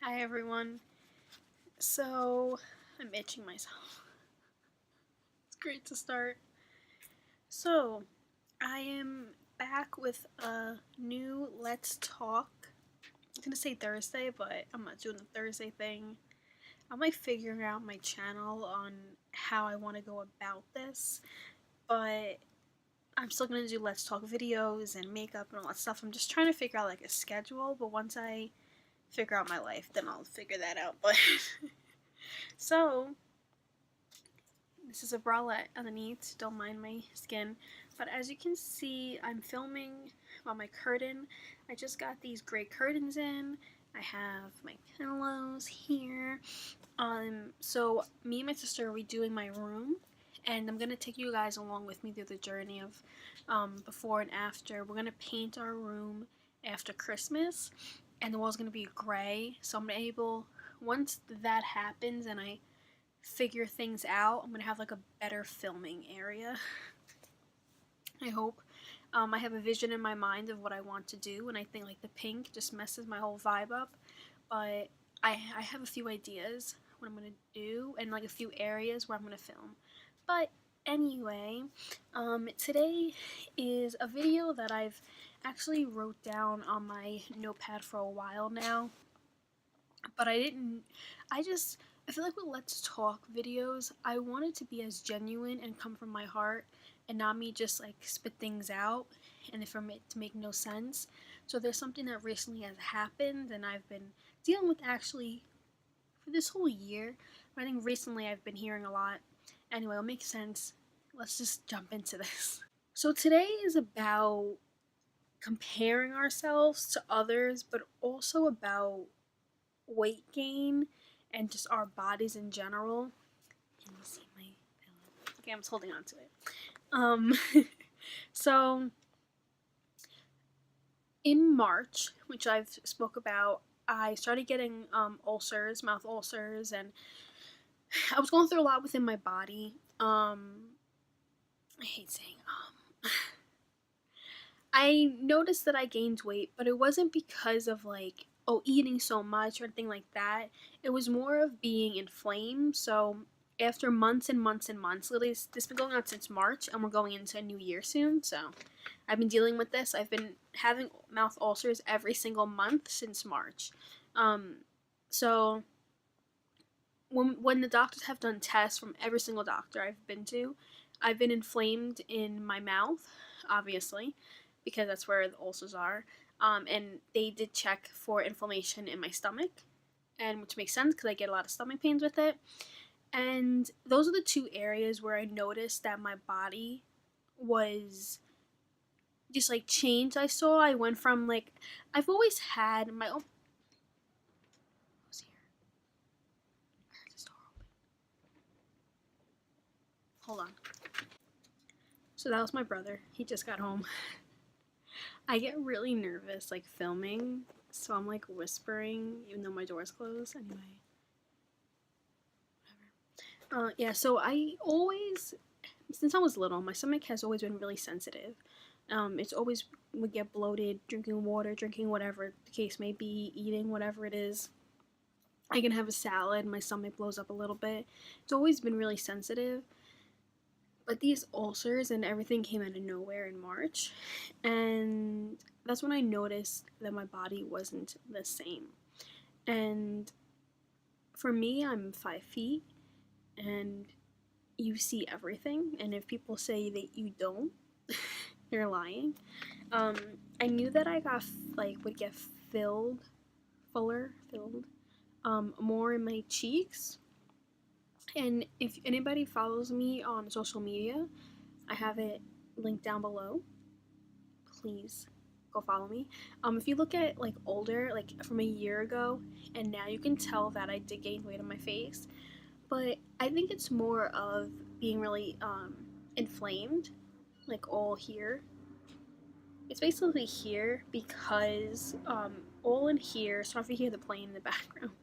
Hi everyone. So, I'm itching myself. It's great to start. So, I am back with a new Let's Talk. I'm gonna say Thursday, but I'm not doing the Thursday thing. I'm like figuring out my channel on how I want to go about this, but I'm still gonna do Let's Talk videos and makeup and all that stuff. I'm just trying to figure out like a schedule, but once I figure out my life, then I'll figure that out. But so this is a bralette underneath, don't mind my skin. But as you can see, I'm filming on my curtain. I just got these gray curtains in. I have my pillows here. So me and my sister are redoing my room, and I'm gonna take you guys along with me through the journey of before and after. We're gonna paint our room after Christmas, and the wall's gonna be gray. So I'm able, once that happens and I figure things out, I'm gonna have like a better filming area. I hope. I have a vision in my mind of what I want to do, and I think like the pink just messes my whole vibe up. But I have a few ideas what I'm gonna do and like a few areas where I'm gonna film. But anyway, today is a video that I've actually wrote down on my notepad for a while now, but I feel like with Let's Talk videos, I want it to be as genuine and come from my heart and not me just like spit things out and for it to make no sense. So there's something that recently has happened and I've been dealing with actually for this whole year. But I think recently I've been hearing a lot. Anyway, it'll make sense. Let's just jump into this. So today is about comparing ourselves to others, but also about weight gain and just our bodies in general. Can you see my pillow? Okay, I'm just holding on to it. So in March, which I've spoke about, I started getting ulcers, mouth ulcers, and I was going through a lot within my body. I hate saying I noticed that I gained weight, but it wasn't because of like, oh, eating so much or anything like that. It was more of being inflamed. So after months and months and months, literally this has been going on since March, and we're going into a new year soon. So I've been dealing with this. I've been having mouth ulcers every single month since March. Um, so when the doctors have done tests from every single doctor I've been to, I've been inflamed in my mouth, obviously, because that's where the ulcers are. And they did check for inflammation in my stomach, and which makes sense because I get a lot of stomach pains with it. And those are the two areas where I noticed that my body was just like changed. I went from like I've always had my own. Who's here? I heard this door open. Hold on. So that was my brother. He just got home. I get really nervous like filming, so I'm like whispering even though my door's closed. Anyway, whatever. Yeah. So I always, since I was little, my stomach has always been really sensitive. It's always would get bloated, drinking water, drinking whatever the case may be, eating whatever it is. I can have a salad, my stomach blows up a little bit. It's always been really sensitive. But these ulcers and everything came out of nowhere in March, and that's when I noticed that my body wasn't the same. And for me, I'm 5 feet, and you see everything. And if people say that you don't, they're lying. Um, I knew that I got like would get filled, filled, more in my cheeks. And if anybody follows me on social media, I have it linked down below. Please go follow me. If you look at like older, like from a year ago, and now you can tell that I did gain weight on my face. But I think it's more of being really inflamed, like all here. It's basically here because all in here. So if you hear the plane in the background,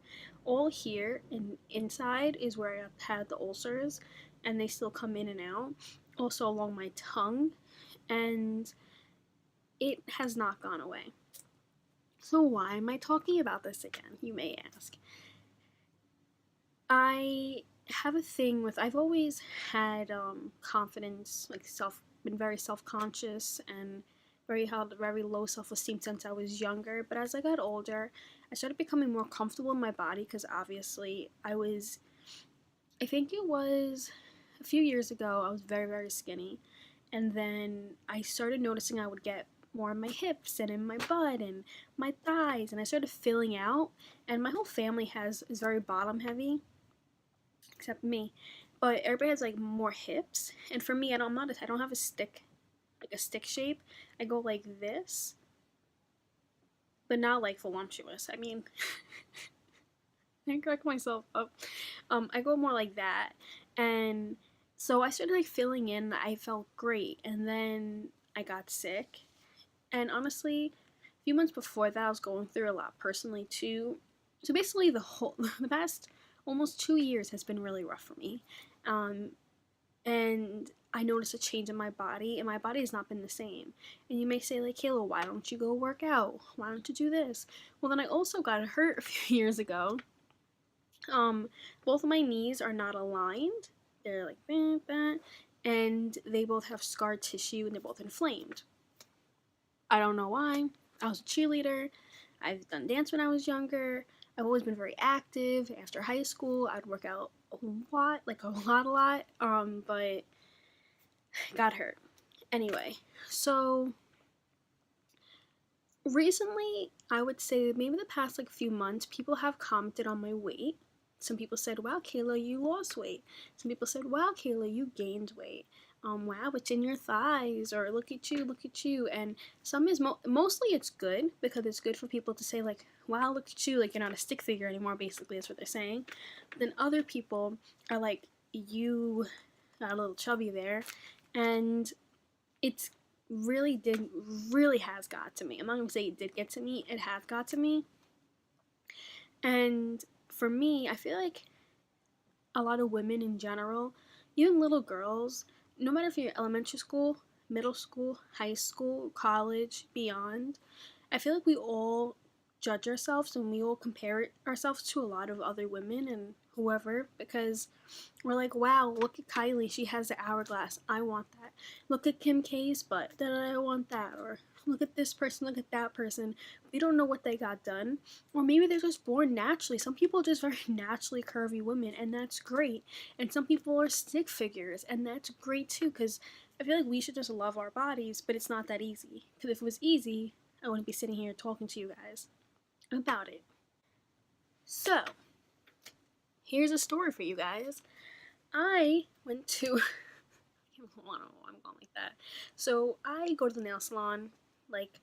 all here and inside is where I had the ulcers, and they still come in and out. Also along my tongue, and it has not gone away. So why am I talking about this again, you may ask? I have a thing with, I've always had confidence, like been very self-conscious and held very low self-esteem since I was younger. But as I got older, I started becoming more comfortable in my body because obviously I think it was a few years ago, I was very, very skinny. And then I started noticing I would get more in my hips and in my butt and my thighs, and I started filling out. And my whole family is very bottom heavy, except me. But everybody has like more hips, and for me, I don't have a stick, like a stick shape. I go like this, but not like voluptuous. I mean, I crack myself up. I go more like that, and so I started like filling in. I felt great, and then I got sick, and honestly, a few months before that, I was going through a lot personally too. So basically, the past almost 2 years has been really rough for me, um, and I noticed a change in my body, and my body has not been the same. And you may say, like, Kayla, why don't you go work out? Why don't you do this? Well, then I also got hurt a few years ago. Both of my knees are not aligned. They're like that, and they both have scar tissue, and they're both inflamed. I don't know why. I was a cheerleader. I've done dance when I was younger. I've always been very active. After high school, I'd work out a lot, like a lot. But got hurt. Anyway, so recently, I would say maybe the past like few months, people have commented on my weight. Some people said, "Wow, Kayla, you lost weight." Some people said, "Wow, Kayla, you gained weight." Wow, it's in your thighs, or look at you, look at you. And some is mostly it's good because it's good for people to say like, "Wow, look at you," like you're not a stick figure anymore. Basically, that's what they're saying. But then other people are like, "You got a little chubby there," and it's really has got to me. I'm not gonna say it did get to me. It has got to me, and for me, I feel like a lot of women in general, even little girls, no matter if you're elementary school, middle school, high school, college, beyond, I feel like we all judge ourselves and we all compare ourselves to a lot of other women and whoever because we're like, wow, look at Kylie, she has the hourglass, I want that. Look at Kim K's butt, I want that. Or look at this person, look at that person. We don't know what they got done. Or maybe they're just born naturally. Some people are just very naturally curvy women, and that's great. And some people are stick figures, and that's great too, because I feel like we should just love our bodies, but it's not that easy. Because if it was easy, I wouldn't be sitting here talking to you guys about it. So, here's a story for you guys. I went to. I don't know why I'm going like that. So, I go to the nail salon like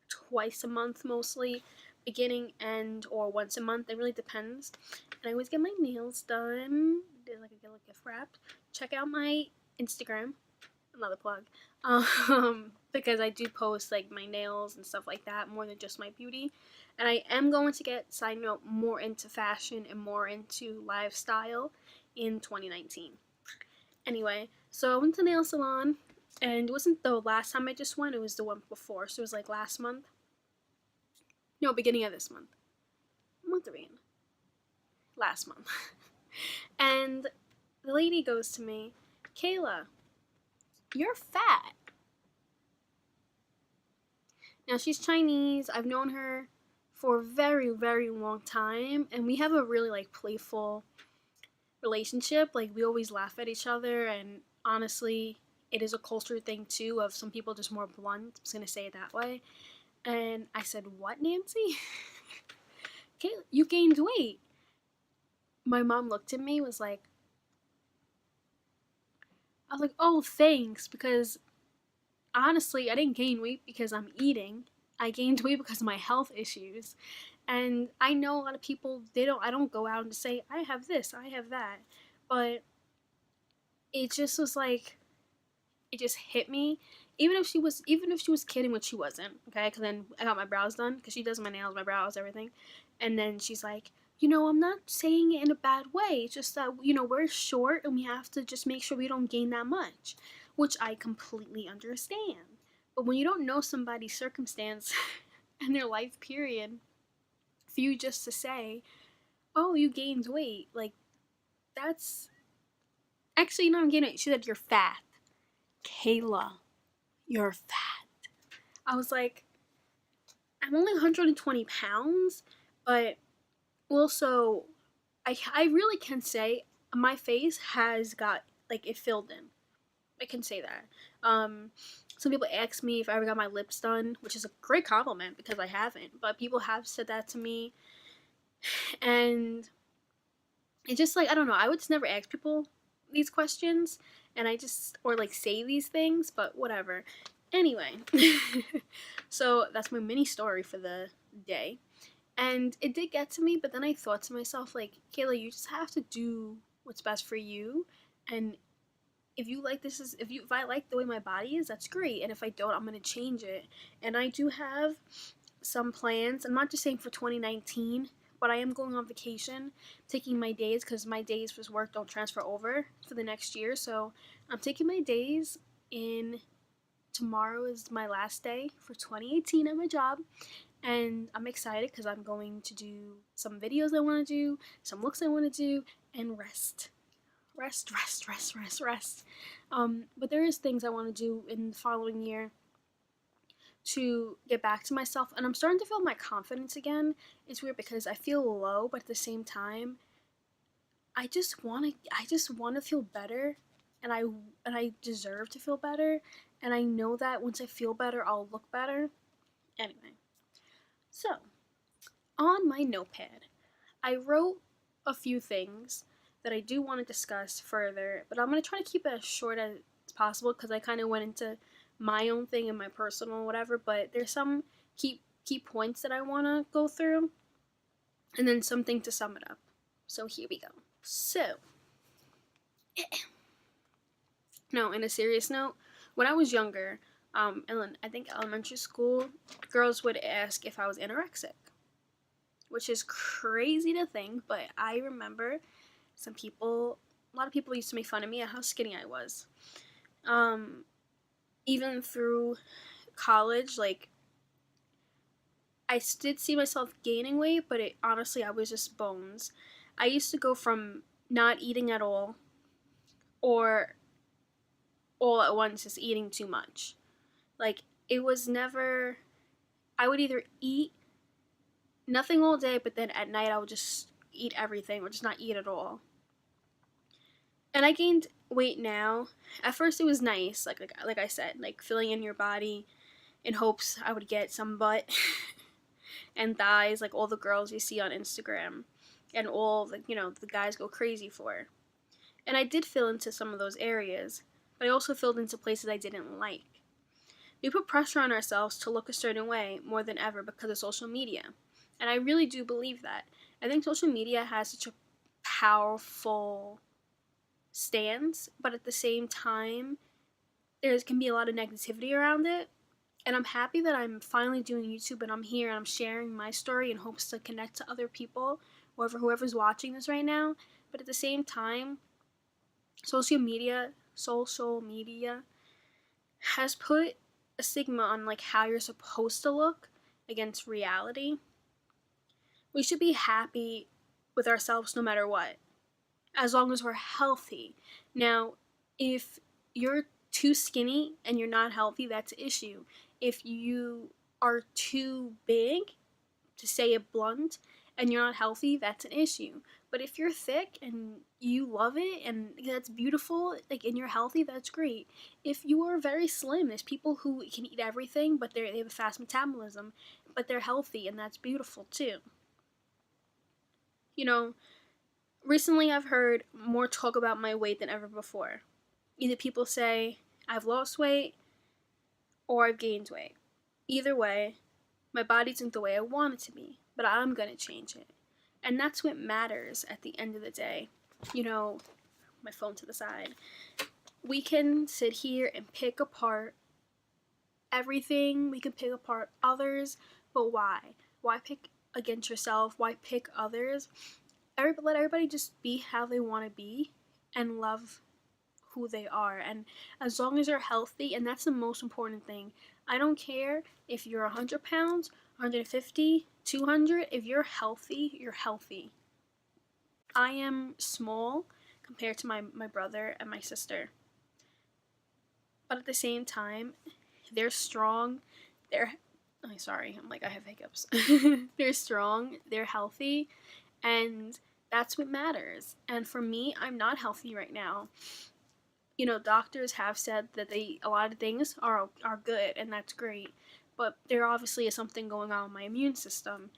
twice a month mostly, beginning, end, or once a month. It really depends. And I always get my nails done. Get like gift wrapped. Check out my Instagram. Another plug. Because I do post like my nails and stuff like that more than just my beauty. And I am going to get, side note, more into fashion and more into lifestyle in 2019. Anyway, so I went to the nail salon, and it wasn't the last time I just went, it was the one before. So it was like last month. No, beginning of this month. Month are we in? Last month. And the lady goes to me, Kayla, you're fat. Now, she's Chinese. I've known her for a very, very long time, and we have a really, like, playful relationship. Like, we always laugh at each other, and honestly, it is a culture thing, too, of some people just more blunt. I'm just gonna say it that way. And I said, what, Nancy? Okay, you gained weight. My mom looked at me, was like, I was like, oh, thanks, because honestly, I didn't gain weight because I'm eating. I gained weight because of my health issues. And I know a lot of people, I don't go out and say, I have this, I have that. But it just was like, it just hit me. Even if she was kidding, which she wasn't, okay? Because then I got my brows done, because she does my nails, my brows, everything. And then she's like, I'm not saying it in a bad way. It's just that, we're short and we have to just make sure we don't gain that much, which I completely understand. But when you don't know somebody's circumstance in their life period for you just to say, oh, you gained weight. Like, that's... Actually, no, I'm getting it. She said, you're fat. Kayla, you're fat. I was like, I'm only 120 pounds, but also, I really can say my face has got, like, it filled in. I can say that. Some people ask me if I ever got my lips done, which is a great compliment because I haven't, but people have said that to me, and it's just like, I don't know, I would just never ask people these questions, and I just, or like say these things, but whatever. Anyway, so that's my mini story for the day. And it did get to me, but then I thought to myself, like, Kayla, you just have to do what's best for you. And if you like this, if I like the way my body is, that's great. And if I don't, I'm gonna change it. And I do have some plans. I'm not just saying for 2019, but I am going on vacation, taking my days, because my days for work don't transfer over for the next year. So I'm taking my days in. Tomorrow is my last day for 2018 at my job, and I'm excited because I'm going to do some videos I want to do, some looks I want to do, and rest. But there is things I want to do in the following year to get back to myself, and I'm starting to feel my confidence again. It's weird because I feel low, but at the same time, I just want to feel better, and I deserve to feel better, and I know that once I feel better, I'll look better. Anyway, so on my notepad, I wrote a few things that I do want to discuss further, but I'm going to try to keep it as short as possible because I kind of went into my own thing and my personal whatever, but there's some key points that I want to go through, and then something to sum it up. So here we go. So, no, in a serious note, when I was younger, I think elementary school, girls would ask if I was anorexic, which is crazy to think, but I remember a lot of people used to make fun of me at how skinny I was. Even through college, like, I did see myself gaining weight, but honestly, I was just bones. I used to go from not eating at all, or all at once just eating too much. Like, it was never, I would either eat nothing all day, but then at night I would just eat everything or just not eat at all. And I gained weight now. At first it was nice, like I said, like filling in your body in hopes I would get some butt and thighs like all the girls you see on Instagram and all the, the guys go crazy for. And I did fill into some of those areas, but I also filled into places I didn't like. We put pressure on ourselves to look a certain way more than ever because of social media. And I really do believe that. I think social media has such a powerful stance, but at the same time, there can be a lot of negativity around it. And I'm happy that I'm finally doing YouTube and I'm here and I'm sharing my story in hopes to connect to other people, whoever's watching this right now. But at the same time, social media has put a stigma on like how you're supposed to look against reality. We should be happy with ourselves no matter what, as long as we're healthy. Now, if you're too skinny and you're not healthy, that's an issue. If you are too big, to say it blunt, and you're not healthy, that's an issue. But if you're thick and you love it and that's beautiful, like, and you're healthy, that's great. If you are very slim, there's people who can eat everything, but they have a fast metabolism, but they're healthy, and that's beautiful too. Recently I've heard more talk about my weight than ever before. Either people say I've lost weight or I've gained weight. Either way, my body isn't the way I want it to be, but I'm gonna change it. And that's what matters at the end of the day. My phone to the side. We can sit here and pick apart everything. We can pick apart others, but why? Why pick against yourself? Why pick others? Let everybody just be how they want to be and love who they are. And as long as you're healthy, and that's the most important thing, I don't care if you're 100 pounds, 150, 200. If you're healthy, you're healthy. I am small compared to my brother and my sister. But at the same time, they're strong. I have hiccups. They're strong, they're healthy, and that's what matters. And for me, I'm not healthy right now. You know, doctors have said that a lot of things are good, and that's great. But there obviously is something going on with my immune system.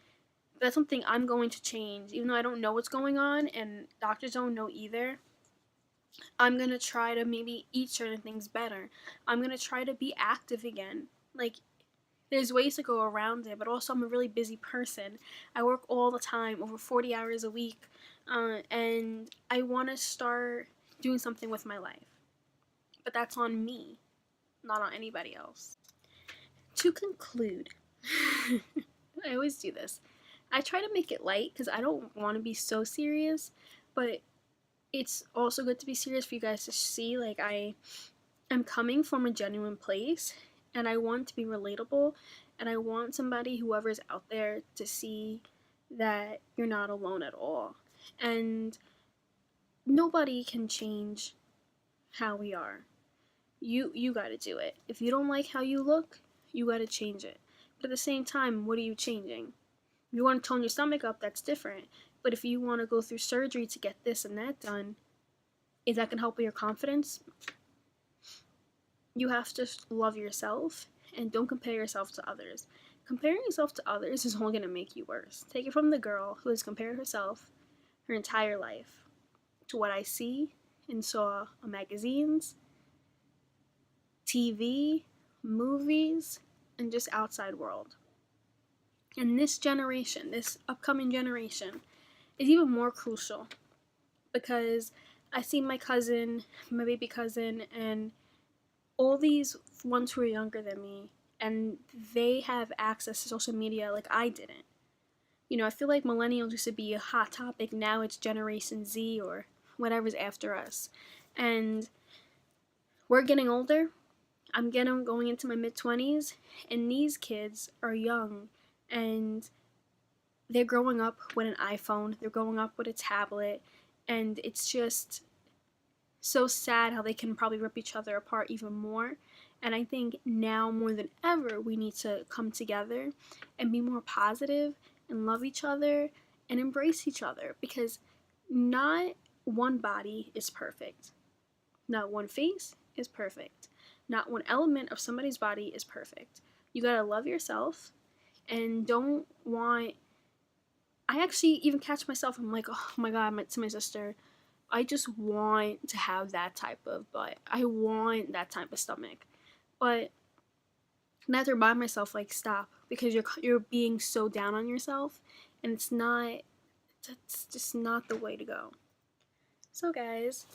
That's something I'm going to change, even though I don't know what's going on, and doctors don't know either. I'm gonna try to maybe eat certain things better. I'm gonna try to be active again. Like, there's ways to go around it, but also I'm a really busy person. I work all the time, over 40 hours a week, and I want to start doing something with my life. But that's on me, not on anybody else. To conclude, I always do this. I try to make it light because I don't want to be so serious, but it's also good to be serious for you guys to see. Like, I am coming from a genuine place, and I want to be relatable, and I want somebody, whoever's out there, to see that you're not alone at all. And nobody can change how we are. You got to do it. If you don't like how you look, you got to change it. But at the same time, what are you changing? If you want to tone your stomach up, that's different. But if you want to go through surgery to get this and that done, is that going to help with your confidence? You have to love yourself and don't compare yourself to others. Comparing yourself to others is only going to make you worse. Take it from the girl who has compared herself her entire life to what I see and saw on magazines, TV, movies, and just outside world. And this generation, this upcoming generation, is even more crucial because I see my cousin, my baby cousin, and all these ones who are younger than me, and they have access to social media like I didn't. You know, I feel like millennials used to be a hot topic. Now it's Generation Z or whatever's after us. And we're getting older. I'm going into my mid-20s, and these kids are young, and they're growing up with an iPhone. They're growing up with a tablet, and it's just so sad how they can probably rip each other apart even more. And I think now more than ever, we need to come together and be more positive and love each other and embrace each other, because not one body is perfect. Not one face is perfect. Not one element of somebody's body is perfect. You gotta love yourself and don't want. I actually even catch myself, I'm like, oh my god, to my sister, I just want to have that type of butt. I want that type of stomach. But I have to remind myself, like, stop, because you're being so down on yourself, and it's just not the way to go. So guys,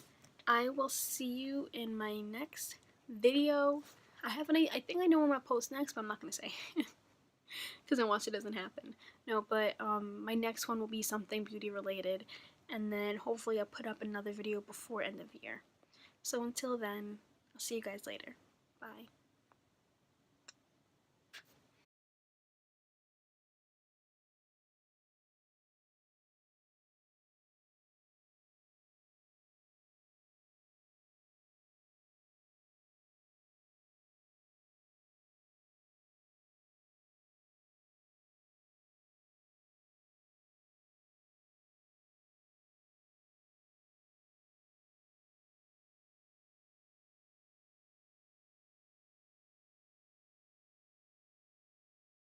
I will see you in my next video. I think I know when I'm gonna post next, but I'm not gonna say because then watch it doesn't happen. No, but my next one will be something beauty related, and then hopefully I'll put up another video before end of year. So until then, I'll see you guys later. Bye.